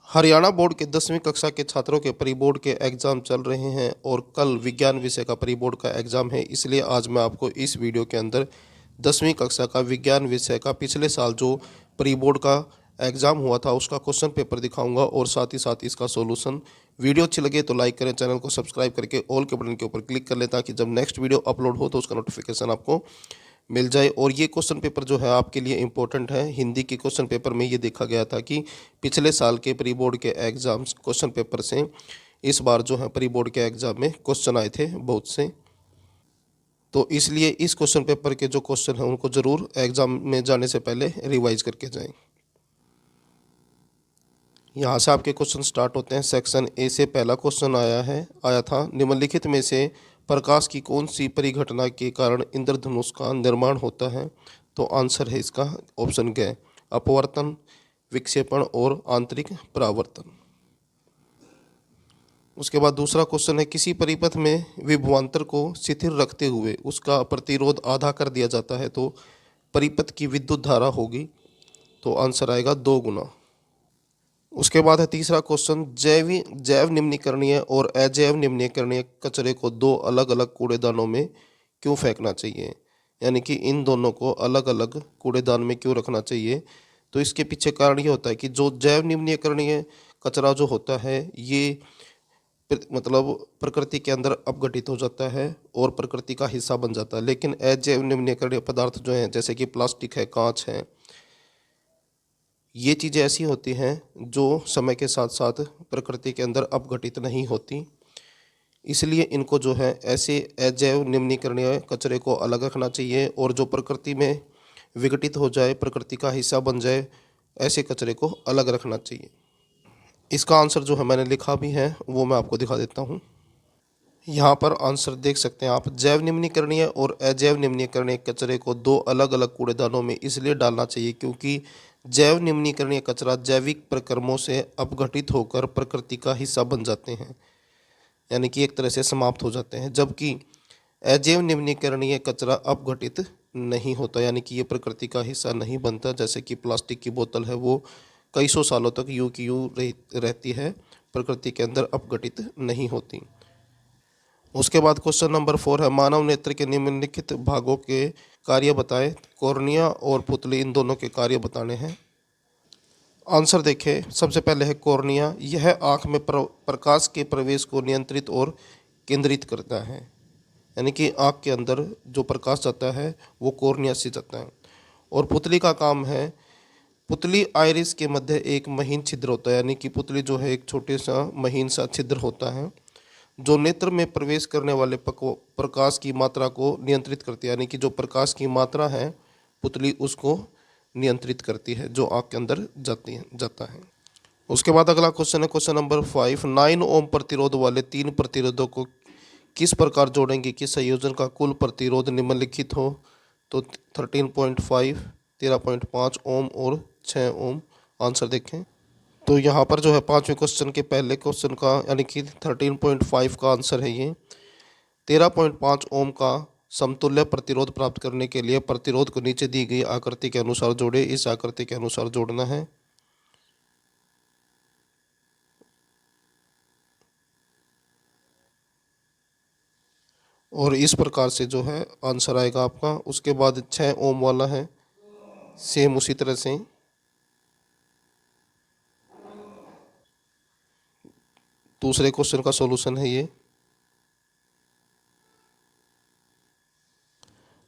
Haryana board के 10वीं कक्षा के छात्रों के प्री बोर्ड के एग्ज़ाम चल रहे हैं और कल विज्ञान विषय का प्री बोर्ड का एग्ज़ाम है। इसलिए आज मैं आपको इस वीडियो के अंदर 10वीं कक्षा का विज्ञान विषय का पिछले साल जो प्री बोर्ड का एग्ज़ाम हुआ था उसका क्वेश्चन पेपर दिखाऊंगा और साथ ही साथ इसका सॉल्यूशन। वीडियो अच्छी लगे तो लाइक करें, चैनल को सब्सक्राइब करके ऑल के बटन के ऊपर क्लिक कर लें ताकि जब नेक्स्ट वीडियो अपलोड हो तो उसका नोटिफिकेशन आपको मिल जाए। और ये क्वेश्चन पेपर जो है आपके लिए इम्पोर्टेंट है। हिंदी के क्वेश्चन पेपर में ये देखा गया था कि पिछले साल के प्री बोर्ड के एग्ज़ाम्स क्वेश्चन पेपर से इस बार जो है प्री बोर्ड के एग्ज़ाम में क्वेश्चन आए थे बहुत से। तो इसलिए इस क्वेश्चन पेपर के जो क्वेश्चन हैं उनको ज़रूर एग्ज़ाम में जाने से पहले रिवाइज करके जाएं। यहाँ से आपके क्वेश्चन स्टार्ट होते हैं। सेक्शन ए से पहला क्वेश्चन आया था, निम्नलिखित में से प्रकाश की कौन सी परिघटना के कारण इंद्रधनुष का निर्माण होता है? तो आंसर है इसका ऑप्शन ग, अपवर्तन, विक्षेपण और आंतरिक परावर्तन। उसके बाद दूसरा क्वेश्चन है, किसी परिपथ में विभवांतर को शिथिल रखते हुए उसका प्रतिरोध आधा कर दिया जाता है तो परिपथ की विद्युत धारा होगी? तो आंसर आएगा 2 गुना। उसके बाद है तीसरा क्वेश्चन, जैव निम्नीकरणीय और अजैव निम्नीकरणीय कचरे को 2 अलग अलग कूड़ेदानों में क्यों फेंकना चाहिए? यानी कि इन दोनों को अलग अलग कूड़ेदान में क्यों रखना चाहिए? तो इसके पीछे कारण ये होता है कि जो जैव निम्नीकरणीय कचरा जो होता है ये मतलब प्रकृति के अंदर अपघटित हो जाता है और प्रकृति का हिस्सा बन जाता है। लेकिन अजैव निम्नीकरणीय पदार्थ जो हैं जैसे कि प्लास्टिक है, कांच है, ये चीज़ें ऐसी होती हैं जो समय के साथ साथ प्रकृति के अंदर अपघटित नहीं होती। इसलिए इनको जो है ऐसे अजैव निम्नीकरणीय कचरे को अलग रखना चाहिए और जो प्रकृति में विघटित हो जाए, प्रकृति का हिस्सा बन जाए, ऐसे कचरे को अलग रखना चाहिए। इसका आंसर जो है मैंने लिखा भी है वो मैं आपको दिखा देता हूँ। यहाँ पर आंसर देख सकते हैं आप, जैव निम्नीकरणीय और अजैव निम्नीकरणीय कचरे को 2 अलग अलग कूड़ेदानों में इसलिए डालना चाहिए क्योंकि जैव निम्नीकरणीय कचरा जैविक प्रक्रमों से अपघटित होकर प्रकृति का हिस्सा बन जाते हैं, यानी कि एक तरह से समाप्त हो जाते हैं, जबकि अजैव निम्नीकरणीय कचरा अपघटित नहीं होता, यानी कि ये प्रकृति का हिस्सा नहीं बनता। जैसे कि प्लास्टिक की बोतल है वो कई सौ सालों तक यूं की यूं रहती है, प्रकृति के अंदर अपघटित नहीं होती। उसके बाद क्वेश्चन नंबर 4 है, मानव नेत्र के निम्नलिखित भागों के कार्य बताएं। कॉर्निया और पुतली, इन दोनों के कार्य बताने हैं। आंसर देखें, सबसे पहले है कॉर्निया। यह आँख में प्रकाश के प्रवेश को नियंत्रित और केंद्रित करता है, यानी कि आँख के अंदर जो प्रकाश जाता है वो कॉर्निया से जाता है। और पुतली का काम है, पुतली आइरिस के मध्य एक महीन छिद्र होता है, यानी कि पुतली जो है एक छोटे सा महीन सा छिद्र होता है जो नेत्र में प्रवेश करने वाले प्रकाश की मात्रा को नियंत्रित करती है, यानी कि जो प्रकाश की मात्रा है पुतली उसको नियंत्रित करती है जो आँख के अंदर जाता है। उसके बाद अगला क्वेश्चन है क्वेश्चन नंबर 5, 9 ओम प्रतिरोध वाले 3 प्रतिरोधों को किस प्रकार जोड़ेंगे कि संयोजन का कुल प्रतिरोध निम्नलिखित हो? तो 13.5, 13.5 ओम और 6 ओम। आंसर देखें, तो यहाँ पर जो है 5वें क्वेश्चन के पहले क्वेश्चन का यानी कि 13.5 का आंसर है ये। 13.5 ओम का समतुल्य प्रतिरोध प्राप्त करने के लिए प्रतिरोध को नीचे दी गई आकृति के अनुसार जोड़े। इस आकृति के अनुसार जोड़ना है। और इस प्रकार से जो है आंसर आएगा आपका। उसके बाद 6 ओम वाला है, सेम उसी तरह से। दूसरे क्वेश्चन का सॉल्यूशन है ये।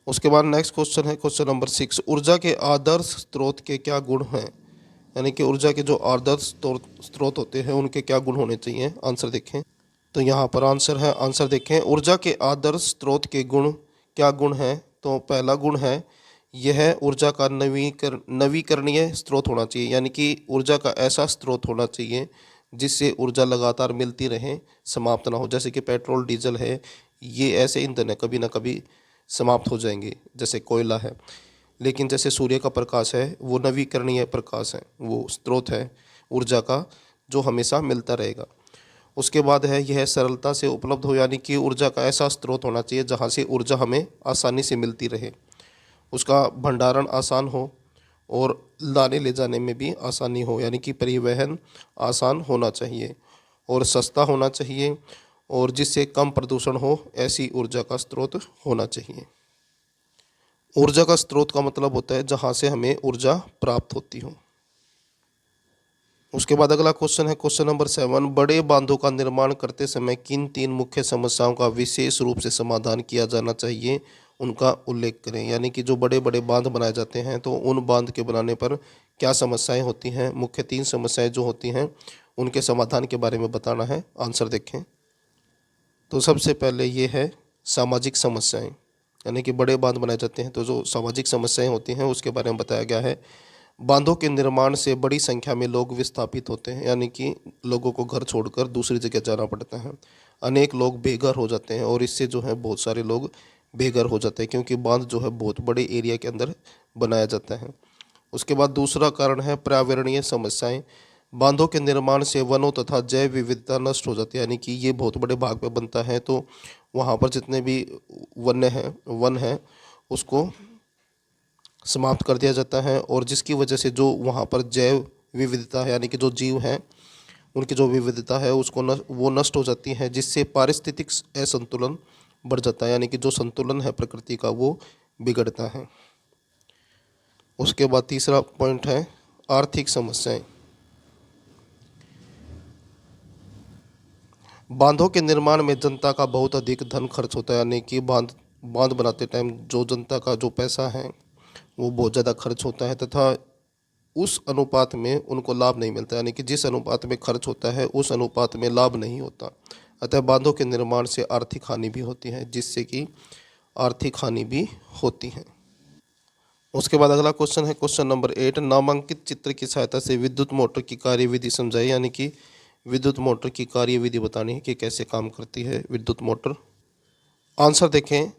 उसके बाद नेक्स्ट क्वेश्चन है क्वेश्चन नंबर 6, ऊर्जा के आदर्श स्रोत के क्या गुण हैं? यानी कि ऊर्जा के जो आदर्श स्रोत होते हैं उनके क्या गुण होने चाहिए? आंसर देखें, तो यहाँ पर आंसर है, आंसर देखें, ऊर्जा के आदर्श स्रोत के गुण क्या गुण हैं? तो पहला गुण है यह ऊर्जा का नवीकरणीय स्रोत होना चाहिए, यानी कि ऊर्जा का ऐसा स्रोत होना चाहिए जिससे ऊर्जा लगातार मिलती रहे, समाप्त ना हो। जैसे कि पेट्रोल डीजल है, ये ऐसे ईंधन है कभी ना कभी समाप्त हो जाएंगे, जैसे कोयला है। लेकिन जैसे सूर्य का प्रकाश है वो नवीकरणीय प्रकाश है, वो स्रोत है ऊर्जा का जो हमेशा मिलता रहेगा। उसके बाद है यह सरलता से उपलब्ध हो, यानी कि ऊर्जा का ऐसा स्रोत होना चाहिए जहाँ से ऊर्जा हमें आसानी से मिलती रहे, उसका भंडारण आसान हो और लाने ले जाने में भी आसानी हो, यानी कि परिवहन आसान होना चाहिए और सस्ता होना चाहिए और जिससे कम प्रदूषण हो, ऐसी ऊर्जा का स्रोत होना चाहिए। ऊर्जा का स्रोत का मतलब होता है जहाँ से हमें ऊर्जा प्राप्त होती हो। उसके बाद अगला क्वेश्चन है क्वेश्चन नंबर 7, बड़े बांधों का निर्माण करते समय किन 3 मुख्य समस्याओं का विशेष रूप से समाधान किया जाना चाहिए, उनका उल्लेख करें। यानी कि जो बड़े बड़े बांध बनाए जाते हैं तो उन बांध के बनाने पर क्या समस्याएं होती हैं, मुख्य 3 समस्याएं जो होती हैं उनके समाधान के बारे में बताना है। आंसर देखें तो सबसे पहले ये है सामाजिक समस्याएं, यानी कि बड़े बांध बनाए जाते हैं तो जो सामाजिक समस्याएं होती हैं उसके बारे में बताया गया है। बांधों के निर्माण से बड़ी संख्या में लोग विस्थापित होते हैं, यानी कि लोगों को घर छोड़कर दूसरी जगह जाना पड़ता है। अनेक लोग बेघर हो जाते हैं और इससे जो है बहुत सारे लोग बेघर हो जाते हैं क्योंकि बांध जो है बहुत बड़े एरिया के अंदर बनाया जाता है। उसके बाद दूसरा कारण है पर्यावरणीय समस्याएं। बांधों के निर्माण से वनों तथा जैव विविधता नष्ट हो जाती है, यानी कि ये बहुत बड़े भाग पे बनता है तो वहाँ पर जितने भी वन है उसको समाप्त कर दिया जाता है और जिसकी वजह से जो वहाँ पर जैव विविधता है, यानी कि जो जीव हैं उनकी जो विविधता है उसको वो नष्ट हो जाती है, जिससे पारिस्थितिक असंतुलन बढ़ जाता है, यानी कि जो संतुलन है प्रकृति का वो बिगड़ता है। उसके बाद तीसरा पॉइंट है आर्थिक समस्याएं। बांधों के निर्माण में जनता का बहुत अधिक धन खर्च होता है, यानी कि बांध बांध बनाते टाइम जो जनता का जो पैसा है वो बहुत ज़्यादा खर्च होता है तथा उस अनुपात में उनको लाभ नहीं मिलता, यानी कि जिस अनुपात में खर्च होता है उस अनुपात में लाभ नहीं होता। अतः बांधों के निर्माण से आर्थिक हानि भी होती है, जिससे कि आर्थिक हानि भी होती है। उसके बाद अगला क्वेश्चन है क्वेश्चन नंबर 8, नामांकित चित्र की सहायता से विद्युत मोटर की कार्यविधि समझाइए। यानी कि विद्युत मोटर की कार्यविधि बतानी है कि कैसे काम करती है विद्युत मोटर। आंसर देखें,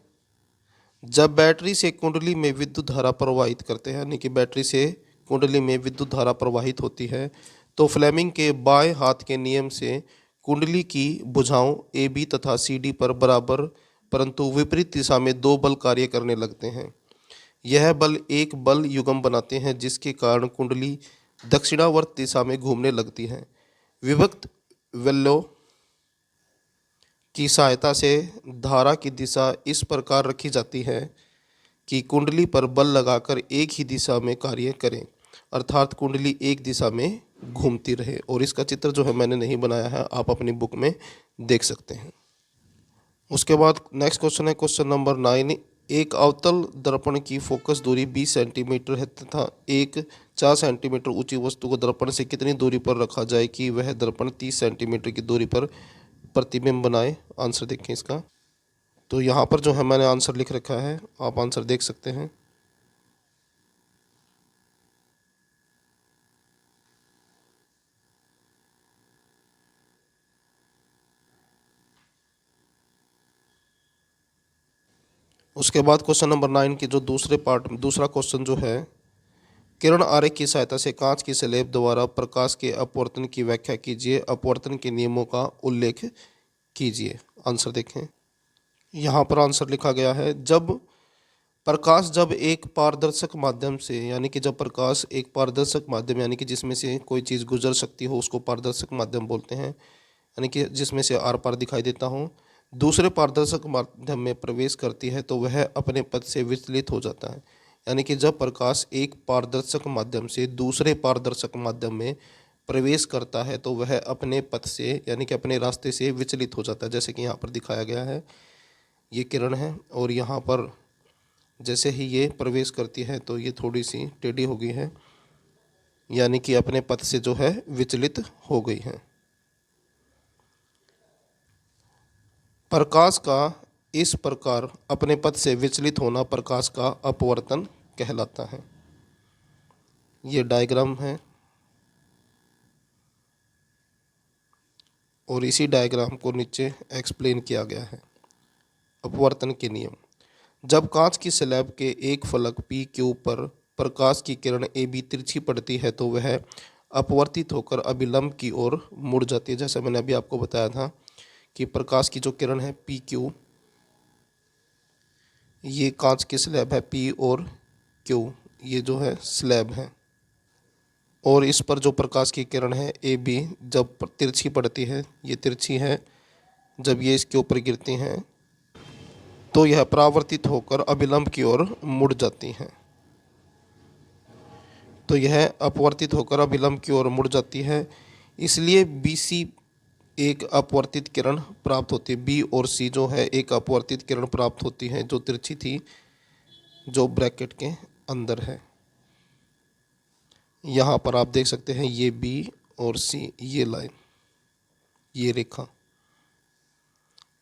जब बैटरी से कुंडली में विद्युत धारा प्रवाहित करते हैं, यानी कि बैटरी से कुंडली में विद्युत धारा प्रवाहित होती है तो फ्लेमिंग के बाएं हाथ के नियम से कुंडली की भुजाओं ए बी तथा सी डी पर बराबर परंतु विपरीत दिशा में 2 बल कार्य करने लगते हैं। यह बल एक बल युग्म बनाते हैं जिसके कारण कुंडली दक्षिणावर्त दिशा में घूमने लगती है। विभक्त वैल्यू की सहायता से धारा की दिशा इस प्रकार रखी जाती है कि कुंडली पर बल लगाकर एक ही दिशा में कार्य करें, अर्थात कुंडली एक दिशा में घूमती रहे। और इसका चित्र जो है मैंने नहीं बनाया है, आप अपनी बुक में देख सकते हैं। उसके बाद नेक्स्ट क्वेश्चन है क्वेश्चन नंबर 9, एक अवतल दर्पण की फोकस दूरी 20 सेंटीमीटर है तथा एक 4 सेंटीमीटर ऊंची वस्तु को दर्पण से कितनी दूरी पर रखा जाए कि वह दर्पण 30 सेंटीमीटर की दूरी पर प्रतिबिंब बनाए। आंसर देखें इसका। तो यहाँ पर जो है मैंने आंसर लिख रखा है, आप आंसर देख सकते हैं। उसके बाद क्वेश्चन नंबर 9 की जो दूसरा क्वेश्चन जो है, किरण आरेख की सहायता से कांच की स्लेब द्वारा प्रकाश के अपवर्तन की व्याख्या कीजिए, अपवर्तन के नियमों का उल्लेख कीजिए। आंसर देखें, यहाँ पर आंसर लिखा गया है, जब एक पारदर्शक माध्यम से, यानी कि जब प्रकाश एक पारदर्शक माध्यम यानी कि जिसमें से कोई चीज़ गुजर सकती हो उसको पारदर्शक माध्यम बोलते हैं, यानी कि जिसमें से आर पार दिखाई देता हो, दूसरे पारदर्शक माध्यम में प्रवेश करती है तो वह अपने पथ से विचलित हो जाता है। यानी कि जब प्रकाश एक पारदर्शक माध्यम से दूसरे पारदर्शक माध्यम में प्रवेश करता है तो वह अपने पथ से यानी कि अपने रास्ते से विचलित हो जाता है। जैसे कि यहाँ पर दिखाया गया है, ये किरण है और यहाँ पर जैसे ही ये प्रवेश करती है तो ये थोड़ी सी टेढ़ी हो गई है, यानी कि अपने पथ से जो है विचलित हो गई है। प्रकाश का इस प्रकार अपने पथ से विचलित होना प्रकाश का अपवर्तन कहलाता है। ये डायग्राम है और इसी डायग्राम को नीचे एक्सप्लेन किया गया है। अपवर्तन के नियम, जब कांच की स्लैब के एक फलक पी क्यू पर प्रकाश की किरण ए बी तिरछी पड़ती है तो वह अपवर्तित होकर अभिलंब की ओर मुड़ जाती है। जैसा मैंने अभी आपको बताया था कि प्रकाश की जो किरण है पी क्यू, ये कांच की स्लैब है पी और क्यू, ये जो है स्लैब है और इस पर जो प्रकाश की किरण है ए बी जब तिरछी पड़ती है, ये तिरछी है, जब ये इसके ऊपर गिरती हैं तो यह परावर्तित होकर अभिलंब की ओर मुड़ जाती हैं। तो यह अपवर्तित होकर अभिलंब की ओर मुड़ जाती है, इसलिए बी सी एक अपवर्तित किरण प्राप्त होती है। बी और सी जो है एक अपवर्तित किरण प्राप्त होती है जो तिरछी थी, जो ब्रैकेट के अंदर है। यहाँ पर आप देख सकते हैं ये बी और सी, ये लाइन, ये रेखा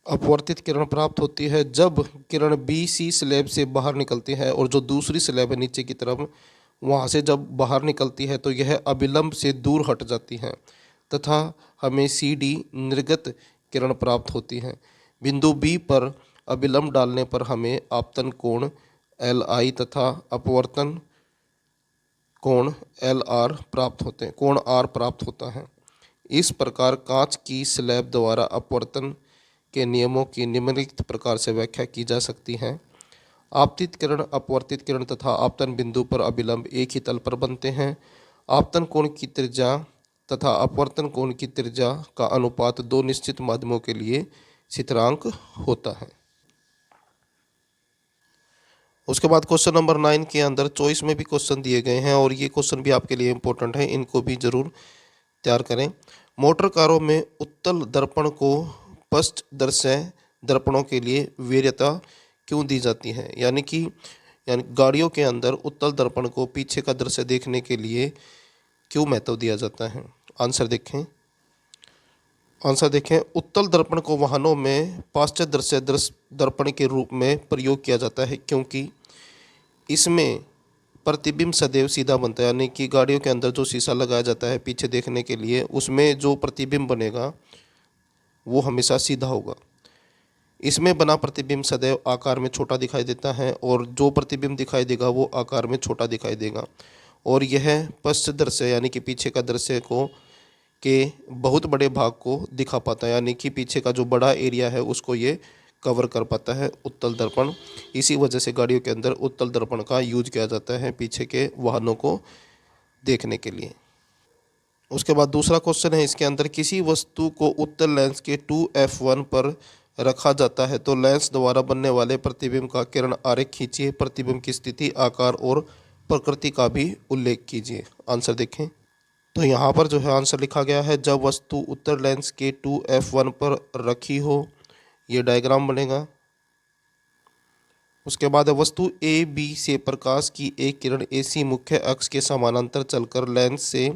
अपवर्तित किरण प्राप्त होती है जब किरण बी सी स्लैब से बाहर निकलती है और जो दूसरी स्लैब है नीचे की तरफ, वहाँ से जब बाहर निकलती है तो यह अभिलंब से दूर हट जाती है तथा हमें सी डी निर्गत किरण प्राप्त होती है। बिंदु बी पर अभिलंब डालने पर हमें आपतन कोण एल आई तथा अपवर्तन कोण एल आर प्राप्त होते हैं, कोण आर प्राप्त होता है। इस प्रकार कांच की स्लैब द्वारा अपवर्तन के नियमों की निम्नलिखित प्रकार से व्याख्या की जा सकती है। आपतित किरण, अपवर्तित किरण तथा आपतन बिंदु पर अभिलंब एक ही तल पर बनते हैं। आपतन कोण की त्रिज्या तथा अपवर्तन कोण की त्रिज्या का अनुपात दो निश्चित माध्यमों के लिए स्थिरांक होता है। उसके बाद क्वेश्चन नंबर 9 के अंदर चॉइस में भी क्वेश्चन दिए गए हैं और ये क्वेश्चन भी आपके लिए इम्पोर्टेंट है, इनको भी जरूर तैयार करें। मोटर कारों में उत्तल दर्पण को पश्च दर्शय दर्पणों के लिए वरीयता क्यों दी जाती है? यानी गाड़ियों के अंदर उत्तल दर्पण को पीछे का दृश्य देखने के लिए क्यों महत्व दिया जाता है? आंसर देखें। उत्तल दर्पण को वाहनों में पाश्चात्य दृश्य दर्पण के रूप में प्रयोग किया जाता है क्योंकि इसमें प्रतिबिंब सदैव सीधा बनता है। यानी कि गाड़ियों के अंदर जो शीशा लगाया जाता है पीछे देखने के लिए, उसमें जो प्रतिबिंब बनेगा वो हमेशा सीधा होगा। इसमें बना प्रतिबिंब सदैव आकार में छोटा दिखाई देता है और जो प्रतिबिंब दिखाई देगा वो आकार में छोटा दिखाई देगा और यह पश्च दृश्य यानी कि पीछे का दृश्य को के बहुत बड़े भाग को दिखा पाता है, यानी कि पीछे का जो बड़ा एरिया है उसको ये कवर कर पाता है उत्तल दर्पण। इसी वजह से गाड़ियों के अंदर उत्तल दर्पण का यूज किया जाता है पीछे के वाहनों को देखने के लिए। उसके बाद दूसरा क्वेश्चन है, इसके अंदर किसी वस्तु को उत्तल लेंस के 2f1 पर रखा जाता है तो लेंस द्वारा बनने वाले प्रतिबिंब का किरण आरेख खींचिए, प्रतिबिंब की स्थिति, आकार और प्रकृति का भी उल्लेख कीजिए। आंसर देखें। तो यहाँ पर जो है आंसर लिखा गया है, जब वस्तु उत्तर लेंस के 2f1 पर रखी हो, ये डायग्राम बनेगा। उसके बाद वस्तु ए बी से प्रकाश की एक किरण AC मुख्य अक्ष के समानांतर चलकर लेंस से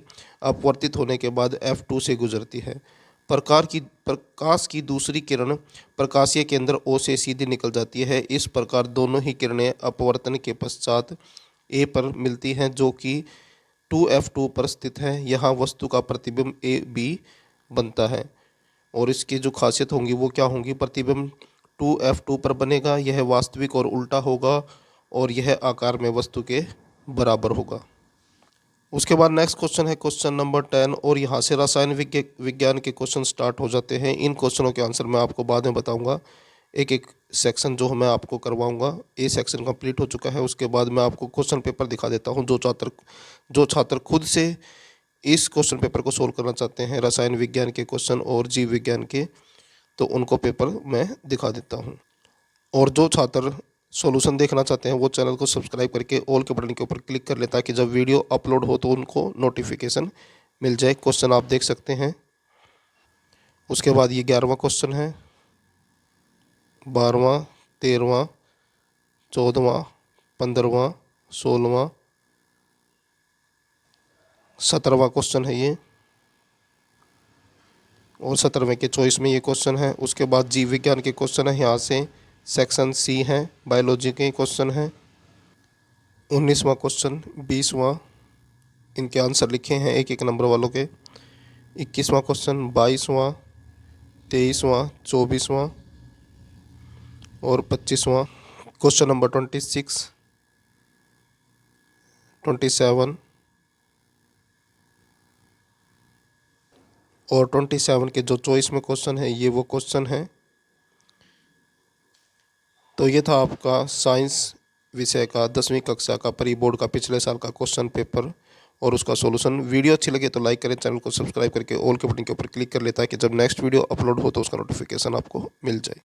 अपवर्तित होने के बाद f2 से गुजरती है। प्रकाश की दूसरी किरण प्रकाशीय केंद्र O से सीधी निकल जाती है। इस प्रकार दोनों ही किरणें अपवर्तन के पश्चात A पर मिलती हैं जो कि 2f2 पर स्थित है। यहाँ वस्तु का प्रतिबिंब AB बनता है और इसकी जो खासियत होंगी वो क्या होंगी? प्रतिबिंब 2f2 पर बनेगा, यह वास्तविक और उल्टा होगा और यह आकार में वस्तु के बराबर होगा। उसके बाद नेक्स्ट क्वेश्चन है क्वेश्चन नंबर 10 और यहाँ से रसायन विज्ञान के क्वेश्चन स्टार्ट हो जाते हैं। इन क्वेश्चनों के आंसर मैं आपको बाद में बताऊंगा, एक एक सेक्शन जो मैं आपको करवाऊंगा। ए सेक्शन कंप्लीट हो चुका है, उसके बाद मैं आपको क्वेश्चन पेपर दिखा देता हूँ। जो छात्र खुद से इस क्वेश्चन पेपर को सोल्व करना चाहते हैं, रसायन विज्ञान के क्वेश्चन और जीव विज्ञान के, तो उनको पेपर मैं दिखा देता हूँ। और जो छात्र सॉल्यूशन देखना चाहते हैं वो चैनल को सब्सक्राइब करके ऑल के बटन के ऊपर क्लिक कर ले ताकि जब वीडियो अपलोड हो तो उनको नोटिफिकेशन मिल जाए। क्वेश्चन आप देख सकते हैं। उसके बाद ये 11वां क्वेश्चन है, 12वां, 13वां, 14वां, 15वां, 16वां, 17वां क्वेश्चन है ये, और 17वें के चॉइस में ये क्वेश्चन है। उसके बाद जीव विज्ञान के क्वेश्चन है, यहाँ से सेक्शन सी है, बायोलॉजी के क्वेश्चन है। 19वां क्वेश्चन, 20वां, इनके आंसर लिखे हैं एक एक नंबर वालों के। 21वां क्वेश्चन, 22वां, 23वां, 24वां और 25वां। क्वेश्चन नंबर 26, 27 और 27 के जो चॉइस में क्वेश्चन है ये वो क्वेश्चन है। तो ये था आपका साइंस विषय का 10वीं कक्षा का प्री बोर्ड का पिछले साल का क्वेश्चन पेपर। और उसका सॉल्यूशन। वीडियो अच्छी लगे तो लाइक करें, चैनल को सब्सक्राइब करके ऑल के बटन के ऊपर क्लिक कर लें ताकि जब नेक्स्ट वीडियो अपलोड हो तो उसका नोटिफिकेशन आपको मिल जाए।